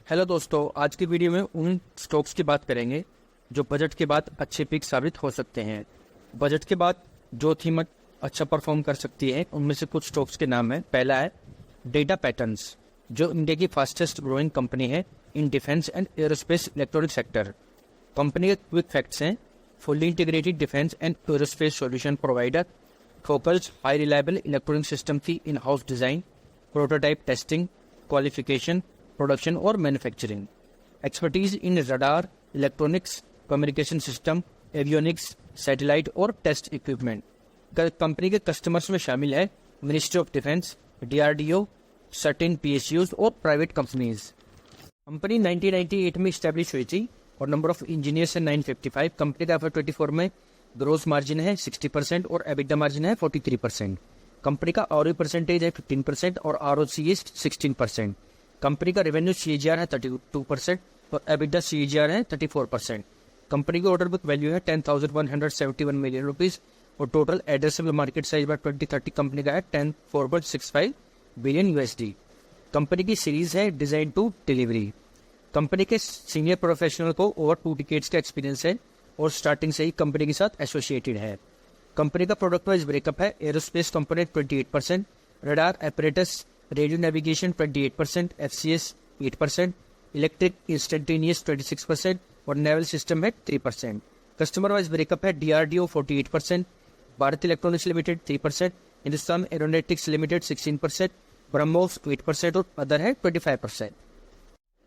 Hello दोस्तों, आज की वीडियो में उन स्टॉक्स की बात करेंगे जो बजट के बाद अच्छे पिक साबित हो सकते हैं। बजट के बाद जो थीम अच्छा परफॉर्म कर सकती है उनमें से कुछ स्टॉक्स के नाम है। पहला है डेटा पैटर्न्स, जो इंडिया की फास्टेस्ट ग्रोइंग कंपनी है in defence and aerospace electronic sector. Company के क्विक फैक्ट्स हैं: fully integrated defence and aerospace solution provider, focused high reliable electronic system की in house design, prototype testing, qualification, production और manufacturing, expertise in radar, electronics, communication system, avionics, satellite और test equipment. Company के customers में शामिल है ministry of defence, DRDO, certain PSUs और private companies. Company 1998 में establish हुई थी और नंबर ऑफ इंजीनियर्स है 955। कंपनी का FY24 में ग्रोस मार्जिन है 60% और EBITDA मार्जिन है 43%। कंपनी का ROE परसेंटेज है 15% और ROCE 16%। कंपनी का रेवेन्यू CAGR है 32% और EBITDA CAGR है 34%। कंपनी की ऑर्डर बुक वैल्यू है 10,171 मिलियन रुपीज और total addressable market size by 2030 company का है 4.65 बिलियन USD। कंपनी की सीरीज है डिजाइन टू डिलीवरी। कंपनी के सीनियर प्रोफेशनल को ओवर 2 डिकेड्स का एक्सपीरियंस है और स्टार्टिंग से ही कंपनी के साथ एसोसिएटेड है। कंपनी का प्रोडक्ट वाइज ब्रेकअप है: aerospace component 28%, radar apparatus radio navigation 28%, FCS 8%, electric instantaneous 26% और नेवल सिस्टम है 3%। कस्टमर वाइज ब्रेकअप है: DRDO 48%, Bharat electronics limited 3%, Hindustan aeronautics limited 16%, BrahMos 8% और अदर है 25%।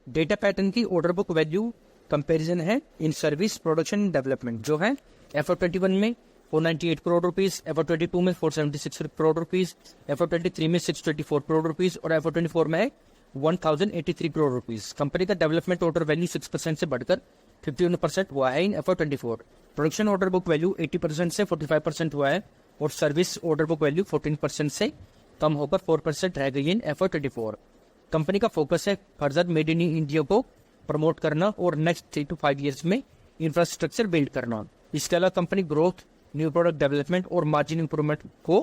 डेटा पैटर्न की ऑर्डर बुक वैल्यू कंपैरिजन है इन सर्विस, प्रोडक्शन, डेवलपमेंट, जो है FY21 में 498 करोड़ रुपीज, FY22 में 476 करोड़ रुपीज, FY23 में 624 करोड़ रुपीज और FY24 में 1083 करोड़ रुपीज। कंपनी का डेवलपमेंट ऑर्डर वैल्यू 6% से बढ़कर 51% हुआ है इन FY24। Production order book value 80% से 45% हुआ है और सर्विस ऑर्डर बुक वैल्यू 14% से कम होकर 4% रह गई इन FY24। कंपनी का फोकस है फर्दर मेड इन इंडिया को प्रमोट करना और नेक्स्ट 3 to 5 ईयर्स में इंफ्रास्ट्रक्चर बिल्ड करना। इसके अलावा company growth, new product development और मार्जिन इंप्रूवमेंट को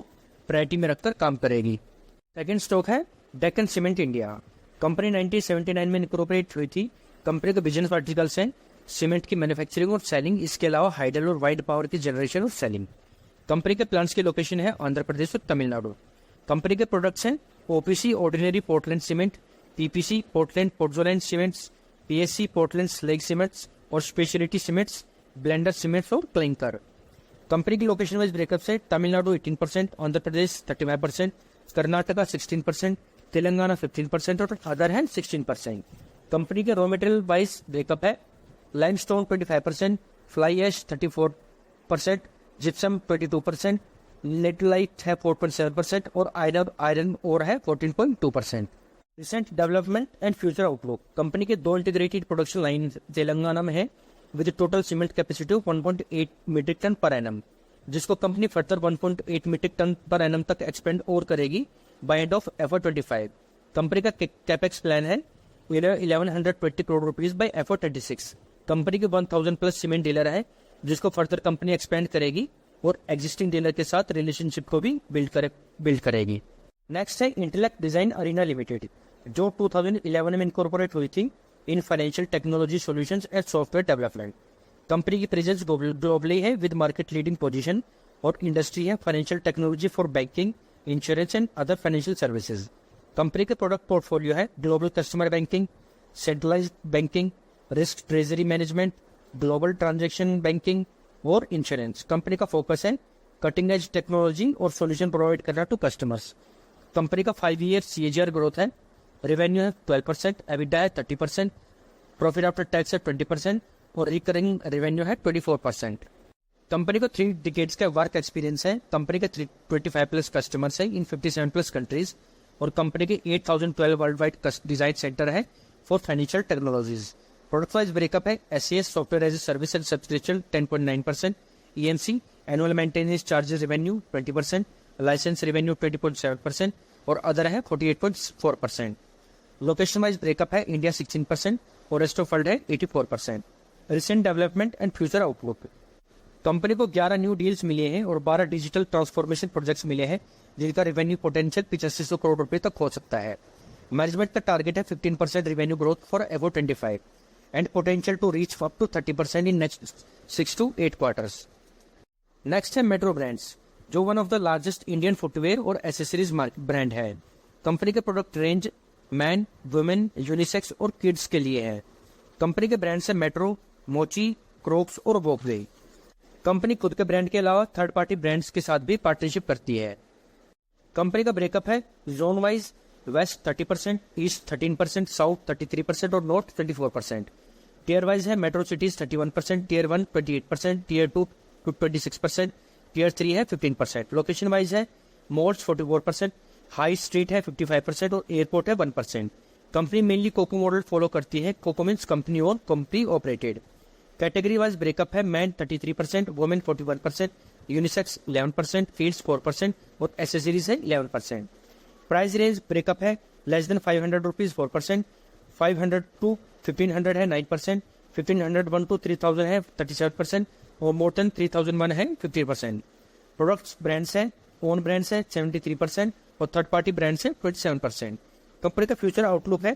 प्रायोरिटी में रखकर काम करेगी। सेकंड स्टॉक है डेक्कन सीमेंट इंडिया। कंपनी 1979 में इनकॉर्पोरेट हुई थी। कंपनी के बिजनेस वर्टिकल्स हैं सीमेंट की मैन्युफैक्चरिंग और सेलिंग, इसके अलावा हाइडल और वाइड पावर की जनरेशन और सेलिंग। कंपनी के प्लांट्स की लोकेशन है आंध्र प्रदेश और तमिलनाडु। कंपनी के प्रोडक्ट्स हैं OPC ordinary Portland cement, PPC Portland Portland cements, PSC Portland slag cements और स्पेशलिटी सीमेंट्स, ब्लेंडर सीमेंट्स और क्लिंकर। कंपनी की लोकेशन वाइज ब्रेकअप है: तमिलनाडु 18%, आंध्र प्रदेश 35%, कर्नाटका 16%, तेलंगाना 15% और अदर है 16%। कंपनी के रॉ मटेरियल वाइज ब्रेकअप है: limestone 25%, fly ash 34%, gypsum 22%, laterite है 4.7% और आयरन ओर है 14.2%। Recent development and future outlook: company के 2 इंटीग्रेटेड प्रोडक्शन लाइन तेलंगाना में है with total cement capacity of 1.8 metric tonne per annum, जिसको company further 1.8 metric tonne per annum तक expand और करेगी by end of FY25। Company का capex plan है 1120 crore rupees bye FY26। Company के 1000 प्लस सीमेंट डीलर है जिसको फर्दर कंपनी एक्सपेंड करेगी और एग्जिस्टिंग डीलर के साथ रिलेशनशिप को भी बिल्ड करेगी। नेक्स्ट है इंटेलेक्ट डिजाइन अरीना लिमिटेड, जो 2011 में इनकॉर्पोरेट हुई थी in financial technology solutions and software development. Company की प्रेजेंस ग्लोबली है विद मार्केट लीडिंग पोजीशन और इंडस्ट्री है financial technology for banking, insurance and other financial services. Company के प्रोडक्ट पोर्टफोलियो है global customer banking, centralised banking, risk treasury management, global transaction banking और insurance. Company का focus है cutting edge technology और solution provide करना to customers. Company का 5 year CAGR growth है, revenue है 12%, EBITDA है 30%, प्रॉफिट आफ्टर टैक्स है 20% और रिकरिंग रेवेन्यू है 24%। कंपनी को 3 डिकेड्स का वर्क एक्सपीरियंस है। कंपनी के 25 प्लस कस्टमर्स है इन 57 प्लस कंट्रीज और कंपनी के 8012 वर्ल्ड वाइड डिजाइन सेंटर है for financial technologies. Product wise breakup है: SCS software as a service and subscription 10.9%, EMC annual maintenance charges revenue 20%, licence revenue 20.7% और other है 48.4%। Location wise breakup है: India 16% और rest of world है 84%। Recent development and future outlook: company को 11 new deals मिले हैं और 12 डिजिटल ट्रांसफॉर्मेशन प्रोजेक्ट्स मिले हैं जिनका रेवेन्यू पोटेंशियल 8500 करोड़ रुपए तक हो सकता है। मैनेजमेंट का टारगेट है 15% रेवेन्यू ग्रोथ फॉर एवो 25 and potential to reach up to 30% in next 6 to 8 quarters. Next है मेट्रो ब्रांड्स, जो one of the largest Indian footwear और एसेसरीज ब्रांड है। कंपनी के product range man, women, unisex और किड्स के लिए है। कंपनी के ब्रांड्स है मेट्रो, मोची, क्रोक्स और वॉकवे। कंपनी खुद के ब्रांड के अलावा थर्ड पार्टी ब्रांड्स के साथ भी पार्टनरशिप करती है। कंपनी का ब्रेकअप है zone wise, west 30%, east 13%, south 33% और नॉर्थ 24%। टीयर वाइज है metro cities 31%, tier 1 28%, tier 2 26%, tier 3 है 15%। लोकेशन वाइज है मॉल्स 44%, हाई स्ट्रीट है 55% और एयरपोर्ट है 1%। Company mainly COCO model follow करती है। कोको मीन्स कंपनी और company operated. Category wise breakup है मैन 33%, वुमेन 41%, यूनिसेक्स 11%, फील्ड्स 4% और एसेसरीज है 11%। प्राइस रेंज ब्रेकअप है लेस देन 500 रुपीज 4%, 500 टू 1500 है 9%, 1501 टू 3000 है 37% और मोर देन 3001 है 50%। प्रोडक्ट्स ब्रांड्स है, ओन ब्रांड्स है 73% और थर्ड पार्टी ब्रांड्स है 27%। कंपनी का फ्यूचर आउटलुक है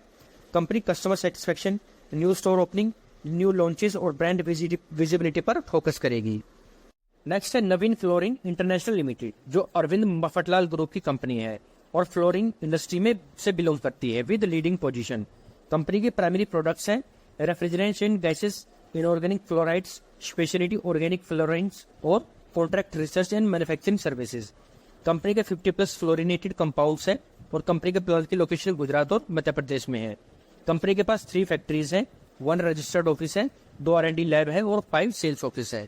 company customer satisfaction, new store opening, new launches और ब्रांड विजिबिलिटी पर फोकस करेगी। नेक्स्ट है नवीन फ्लोरिंग इंटरनेशनल लिमिटेड, जो अरविंद मफतलाल ग्रुप की कंपनी है और फ्लोरिंग इंडस्ट्री में से बिलोंग करती है विद लीडिंग पोजीशन। कंपनी के प्राइमरी प्रोडक्ट्स हैं refrigeration gases, inorganic fluorides, speciality organic fluorides और contract research and manufacturing services. Company के 50+ फ्लोरिनेटेड कंपाउंड्स हैं और कंपनी के प्लांट की लोकेशन गुजरात और मध्य प्रदेश में है। कंपनी के पास 3 फैक्ट्रीज हैं, 1 रजिस्टर्ड ऑफिस है, 2 R&D लैब है और 5 सेल्स ऑफिस है।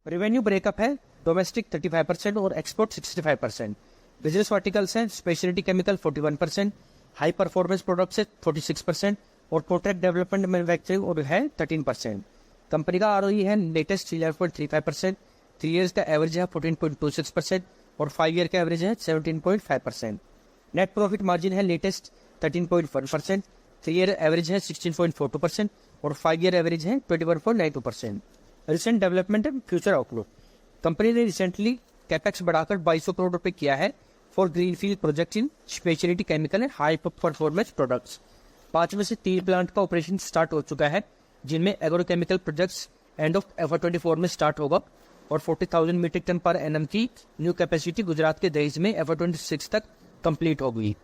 रेवेन्यू ब्रेकअप है डोमेस्टिक 35% और एक्सपोर्ट 65%। बिजनेस वर्टिकल्स हैं speciality chemical 41%, high performance products है 46% और कॉन्ट्रैक्ट डेवलपमेंट मैन्युफैक्चरिंग और है 13%। कंपनी का ROE है लेटेस्ट 11.35%, 3 ईयर्स का एवरेज है 14.26% और 5 ईयर का एवरेज है 17.5%। नेट प्रॉफिट मार्जिन है लेटेस्ट 13.1%, 3 ईयर एवरेज है 16.42% और 5 ईयर एवरेज है 21.92%। Recent development and future outlook, company ने रिसेंटली कैपेक्स बढ़ाकर 2200 करोड़ रुपए किया है for greenfield project in speciality chemical and high performance products. 5 में से 3 प्लांट का ऑपरेशन स्टार्ट हो चुका है, जिनमें agrochemical projects end of FY24 में स्टार्ट होगा और 40,000 मीट्रिक टन पर एनम की न्यू कैपेसिटी गुजरात के दहेज में FY26 तक कंप्लीट होगी।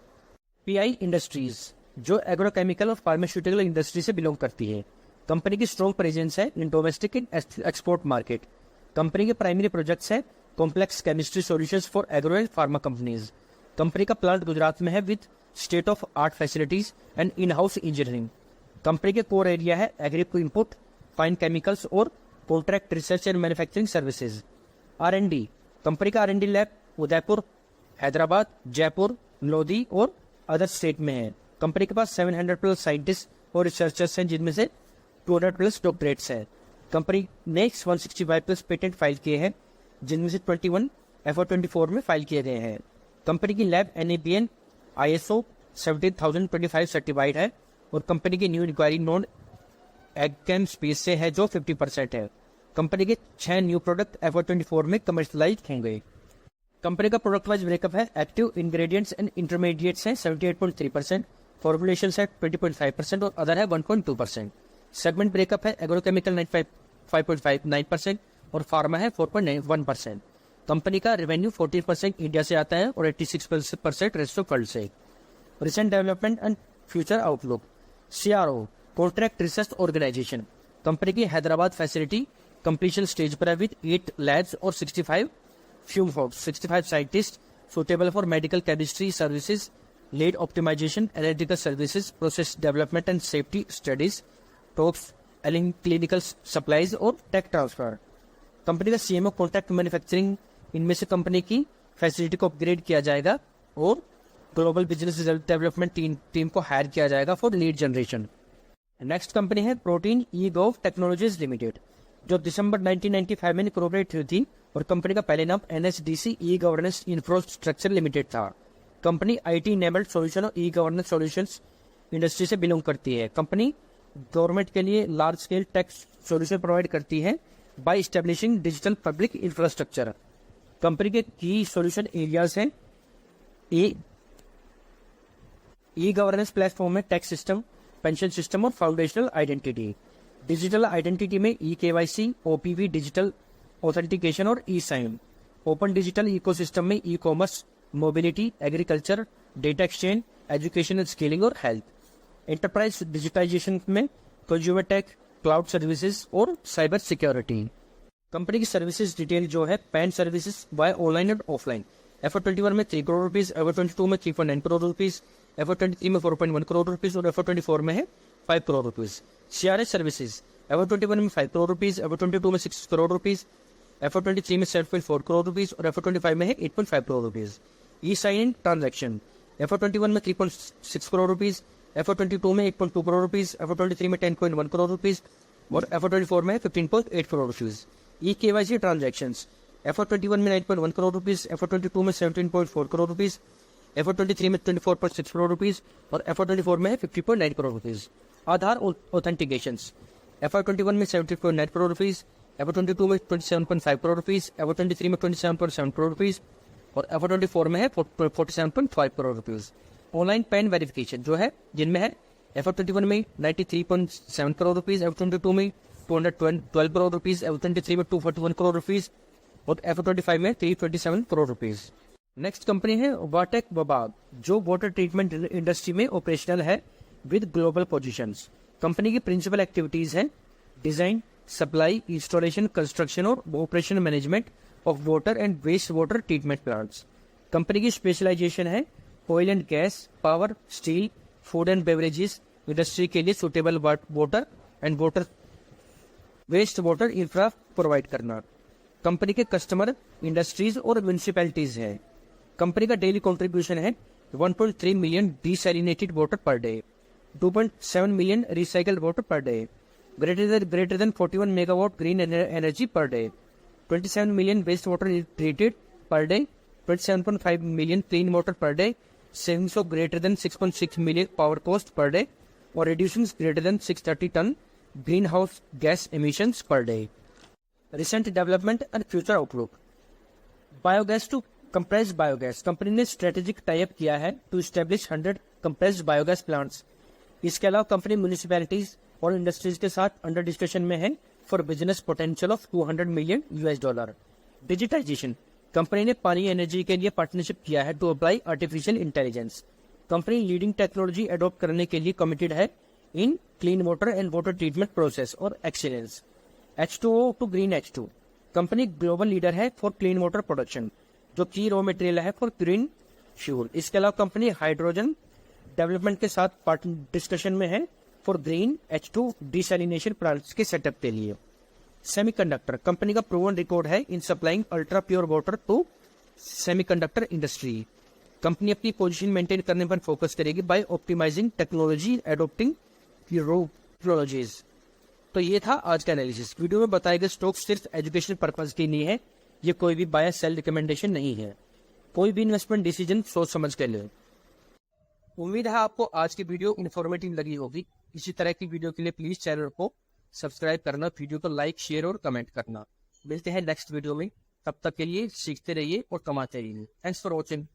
PI इंडस्ट्रीज, जो एग्रोकेमिकल और फार्मास्यूटिकल इंडस्ट्री से बिलोंग करती है। कंपनी की स्ट्रॉन्ग प्रेजेंस है in domestic and export market. Company के प्राइमरी प्रोजेक्ट्स है complex chemistry solutions for agro and pharma companies. Company का प्लांट गुजरात में है with state of art facilities and in house engineering. Company के core area है agree input, fine chemicals और contract research and manufacturing services. R&D, company का R&D lab Udaipur, Hyderabad, Jaipur, Lodhi और other state में है। कंपनी के पास 700+ साइंटिस्ट और रिसर्चर्स हैं, जिनमें से 200+ डॉक्टरेट्स हैं। कंपनी ने 165+ पेटेंट फाइल किए हैं, जिनमें से 21 FY24 में फाइल किए गए हैं। कंपनी की लैब NABL ISO 17025 सर्टिफाइड है और कंपनी की न्यू इंक्वायरी नॉन एग्केम स्पेस से है, जो 50% है। कंपनी के 6 न्यू प्रोडक्ट FY24 में कमर्शलाइज होंगे। कंपनी का प्रोडक्ट वाइज ब्रेकअप है एक्टिव इंग्रेडिएंट्स एंड इंटरमीडिएट्स हैं 78.3%, फॉर्मुलेशन है 20.5% और अदर है 1.2%। सेगमेंट ब्रेकअप है एग्रोकेमिकल 5.59% और फार्मा है 4.91%। कंपनी का रेवेन्यू 14% इंडिया से आता है और 86% रेस्ट ऑफ वर्ल्ड से। Recent development and future outlook, CRO contract research organisation. Company की हैदराबाद फैसिलिटी कंप्लीशन स्टेज पर है विद 8 लैब्स और 65 fume hoods, 65 scientist suitable for medical chemistry services, lead optimization, analytical services, process development and safety studies, talks, clinical supplies और take transfer. Company का CMO contract manufacturing, इनमें से company की facility को upgrade किया जाएगा और ग्लोबल बिजनेस डेवलपमेंट टीम को हायर किया जाएगा for lead generation. Next company है प्रोटीन ई-गव टेक्नोलॉजीज लिमिटेड, जो दिसंबर 1995 में इनकॉर्पोरेट हुई थी और कंपनी का पहले नाम NSDC e governance infrastructure limited था। कंपनी IT इनेबल्ड सॉल्यूशन और ई गवर्नेंस सॉल्यूशंस इंडस्ट्री से बिलोंग करती है। कंपनी गवर्नमेंट के लिए large scale tax solution provide करती है by establishing digital public infrastructure. Company के की सॉल्यूशन एरियाज हैं ई गवर्नेंस प्लेटफॉर्म है टैक्स सिस्टम, पेंशन सिस्टम और फाउंडेशनल आइडेंटिटी। डिजिटल आइडेंटिटी में e KYC, OPV, digital authentication और e sign. Open digital ecosystem में e commerce, mobility, agriculture, data exchange, education and skilling और health. Enterprise digitisation में consumer take, cloud services और cyber security. Company की services detail जो है pan services by online और offline. FY21 में 3 crore rupees, FY22 में 3.9 करोड़ रुपीज, FY23 में 4.1 करोड़ रुपीज और FY24 में है 5 crore rupees. CRS services FY21 में 5 करोड़ रुपीज, FY22 में 6 करोड़ रुपीज, FY23 में 7.4 करोड़ रुपीज और FY25 में है 8.5 करोड़ रुपीज। ई साइन ट्रांजैक्शन FY21 में 3.6 करोड़ रुपीज, FY22 में 8.2 करोड़ रुपीज, FY23 में 10.1 करोड़ रुपीज और FY24 में 15.8 crore rupees. E KYC transaction FY21 में 9.1 करोड़ रुपीज, FY22 में 17.4 करोड़ रुपीज, FY23 में 24.6 करोड़ रुपीज और FY24 में 50.9 करोड़ रुपीज। आधार ऑथेंटिकेशन FY21 में 70.9 करोड़ रुपीज, FY22 में 27.5 करोड़ रुपीज, FY23 में 27.7 करोड़ रुपीज और FY24 में है 47.5 crore rupees. Online pan verification जो है जिनमें है FY21 में 93.7 करोड़ रुपीज, FY22 में 212 करोड़ रुपीज, FY23 में 241 करोड़ रुपीज और FY25 में 327 करोड़ रुपीज। नेक्स्ट कंपनी है वाटेक वबाग जो वाटर ट्रीटमेंट इंडस्ट्री में ऑपरेशनल है विद ग्लोबल पोजीशंस। कंपनी की प्रिंसिपल एक्टिविटीज हैं डिजाइन, सप्लाई, इंस्टॉलेशन, कंस्ट्रक्शन और operation management of water and waste water treatment plants. Company की स्पेशलाइजेशन है oil and gas, power, steel, food and beverages industry के लिए suitable water and water waste water infra provide करना। Company के customer industries और municipalities है। Company का daily contribution है 1.3 million डिसैलिनेटेड water per day, 2.7 million recycled water per day, greater than 41 megawatt green energy per day, 27 million waste water treated per day, 27.5 million clean water per day, savings of greater than 6.6 million power cost per day और reducing greater than 630 ton greenhouse gas emissions per day. Recent development and future outlook. Biogas to compressed biogas. Company ने strategic type किया है to establish 100 compressed biogas plants. इसके अलावा company municipalities और industries के साथ under discussion में है for business potential of $200 million US. Digitization company ने पानी एनर्जी के लिए पार्टनरशिप किया है to apply artificial intelligence. Company leading technology adopt करने के लिए कमिटेड है in clean water and water treatment process और excellence. H2O to green H2 company global leader है फॉर क्लीन वाटर प्रोडक्शन जो की रॉ मटेरियल है फॉर ग्रीन फ्यूल। इसके अलावा कंपनी हाइड्रोजन डेवलपमेंट के साथ डिस्कशन में है for green H2 desalination plants के सेटअप के लिए। सेमीकंडक्टर कंपनी का प्रूवन रिकॉर्ड है in supplying ultra pure water to semiconductor industry. Company अपनी पोजीशन मेंटेन करने पर फोकस करेगी by optimising technology, adopting technologies. तो ये था आज का एनालिसिस। वीडियो में बताए गए स्टॉक सिर्फ एजुकेशन पर्पज के लिए है, ये कोई भी बाय सेल रिकमेंडेशन नहीं है। कोई भी इन्वेस्टमेंट डिसीजन सोच समझ कर ले। उम्मीद है आपको आज की वीडियो इन्फॉर्मेटिव लगी होगी। इसी तरह की वीडियो के लिए प्लीज चैनल को सब्सक्राइब करना, वीडियो को लाइक, शेयर और कमेंट करना। मिलते हैं नेक्स्ट वीडियो में, तब तक के लिए सीखते रहिए और कमाते रहिए। Thanks for watching.